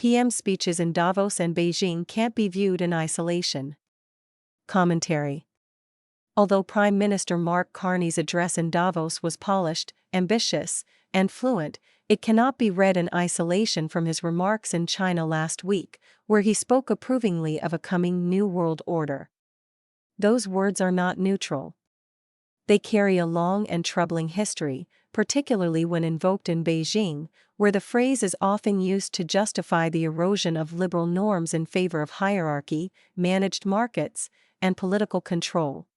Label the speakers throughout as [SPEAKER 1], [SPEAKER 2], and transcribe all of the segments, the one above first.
[SPEAKER 1] PM speeches in Davos and Beijing can't be viewed in isolation. Commentary. Although Prime Minister Mark Carney's address in Davos was polished, ambitious, and fluent, it cannot be read in isolation from his remarks in China last week, where he spoke approvingly of a coming New World Order. Those words are not neutral. They carry a long and troubling history, particularly when invoked in Beijing, where the phrase is often used to justify the erosion of liberal norms in favor of hierarchy, managed markets, and political control.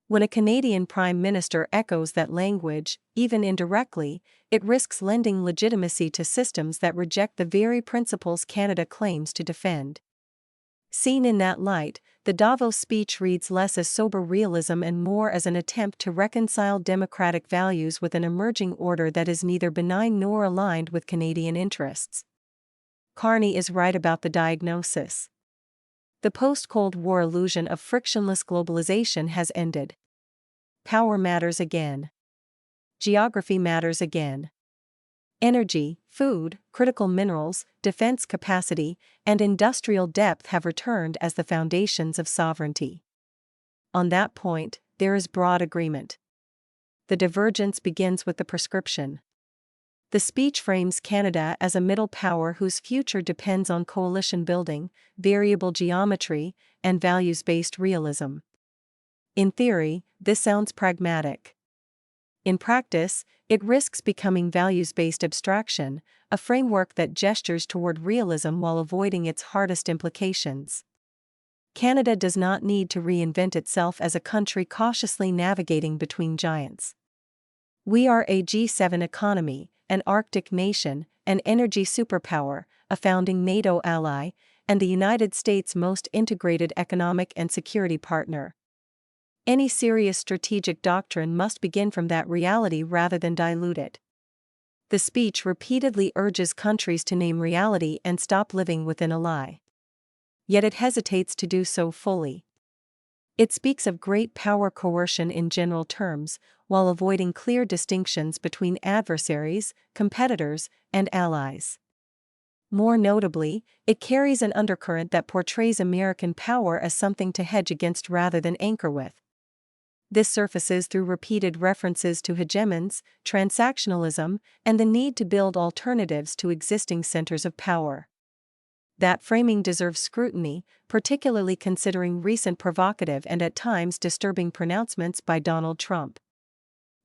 [SPEAKER 1] When a Canadian Prime Minister echoes that language, even indirectly, it risks lending legitimacy to systems that reject the very principles Canada claims to defend. Seen in that light, the Davos speech reads less as sober realism and more as an attempt to reconcile democratic values with an emerging order that is neither benign nor aligned with Canadian interests. Carney is right about the diagnosis. The post-Cold War illusion of frictionless globalization has ended. Power matters again. Geography matters again. Energy, food, critical minerals, defense capacity, and industrial depth have returned as the foundations of sovereignty. On that point, there is broad agreement. The divergence begins with the prescription. The speech frames Canada as a middle power whose future depends on coalition building, variable geometry, and values-based realism. In theory, this sounds pragmatic. In practice, it risks becoming values-based abstraction, a framework that gestures toward realism while avoiding its hardest implications. Canada does not need to reinvent itself as a country cautiously navigating between giants. We are a G7 economy, an Arctic nation, an energy superpower, a founding NATO ally, and the United States' most integrated economic and security partner. Any serious strategic doctrine must begin from that reality rather than dilute it. The speech repeatedly urges countries to name reality and stop living within a lie. Yet it hesitates to do so fully. It speaks of great power coercion in general terms, while avoiding clear distinctions between adversaries, competitors, and allies. More notably, it carries an undercurrent that portrays American power as something to hedge against rather than anchor with. This surfaces through repeated references to hegemons, transactionalism, and the need to build alternatives to existing centers of power. That framing deserves scrutiny, particularly considering recent provocative and at times disturbing pronouncements by Donald Trump.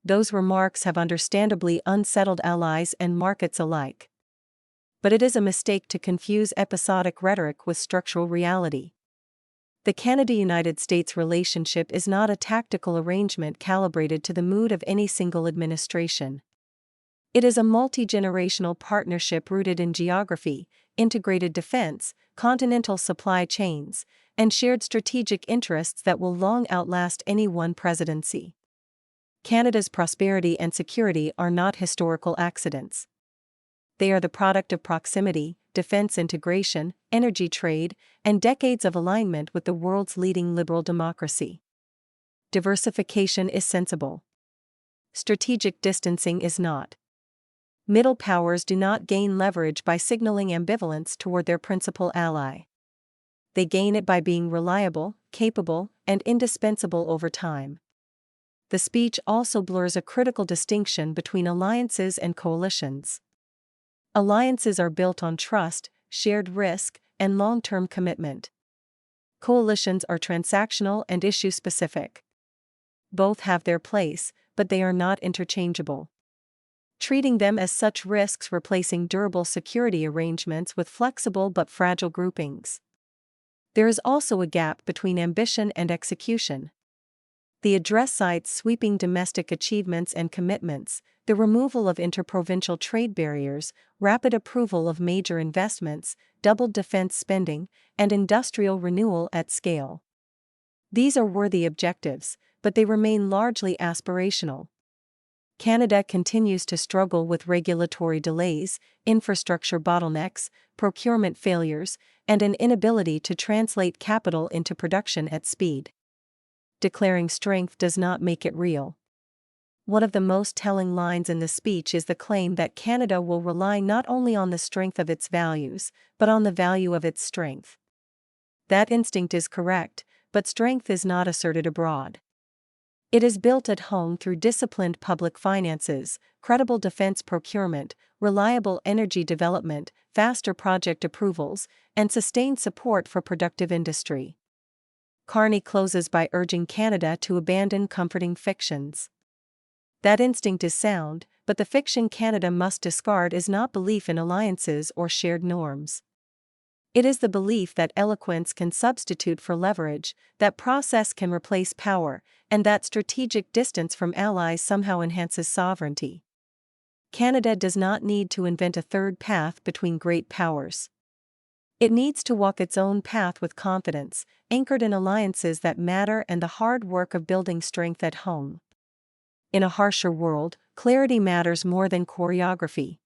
[SPEAKER 1] Those remarks have understandably unsettled allies and markets alike. But it is a mistake to confuse episodic rhetoric with structural reality. The Canada-United States relationship is not a tactical arrangement calibrated to the mood of any single administration. It is a multi-generational partnership rooted in geography, integrated defense, continental supply chains, and shared strategic interests that will long outlast any one presidency. Canada's prosperity and security are not historical accidents. They are the product of proximity, defense integration, energy trade, and decades of alignment with the world's leading liberal democracy. Diversification is sensible. Strategic distancing is not. Middle powers do not gain leverage by signaling ambivalence toward their principal ally. They gain it by being reliable, capable, and indispensable over time. The speech also blurs a critical distinction between alliances and coalitions. Alliances are built on trust, shared risk, and long-term commitment. Coalitions are transactional and issue-specific. Both have their place, but they are not interchangeable. Treating them as such risks replacing durable security arrangements with flexible but fragile groupings. There is also a gap between ambition and execution. The address cites sweeping domestic achievements and commitments, the removal of interprovincial trade barriers, rapid approval of major investments, doubled defense spending, and industrial renewal at scale. These are worthy objectives, but they remain largely aspirational. Canada continues to struggle with regulatory delays, infrastructure bottlenecks, procurement failures, and an inability to translate capital into production at speed. Declaring strength does not make it real. One of the most telling lines in the speech is the claim that Canada will rely not only on the strength of its values, but on the value of its strength. That instinct is correct, but strength is not asserted abroad. It is built at home through disciplined public finances, credible defense procurement, reliable energy development, faster project approvals, and sustained support for productive industry. Carney closes by urging Canada to abandon comforting fictions. That instinct is sound, but the fiction Canada must discard is not belief in alliances or shared norms. It is the belief that eloquence can substitute for leverage, that process can replace power, and that strategic distance from allies somehow enhances sovereignty. Canada does not need to invent a third path between great powers. It needs to walk its own path with confidence, anchored in alliances that matter and the hard work of building strength at home. In a harsher world, clarity matters more than choreography.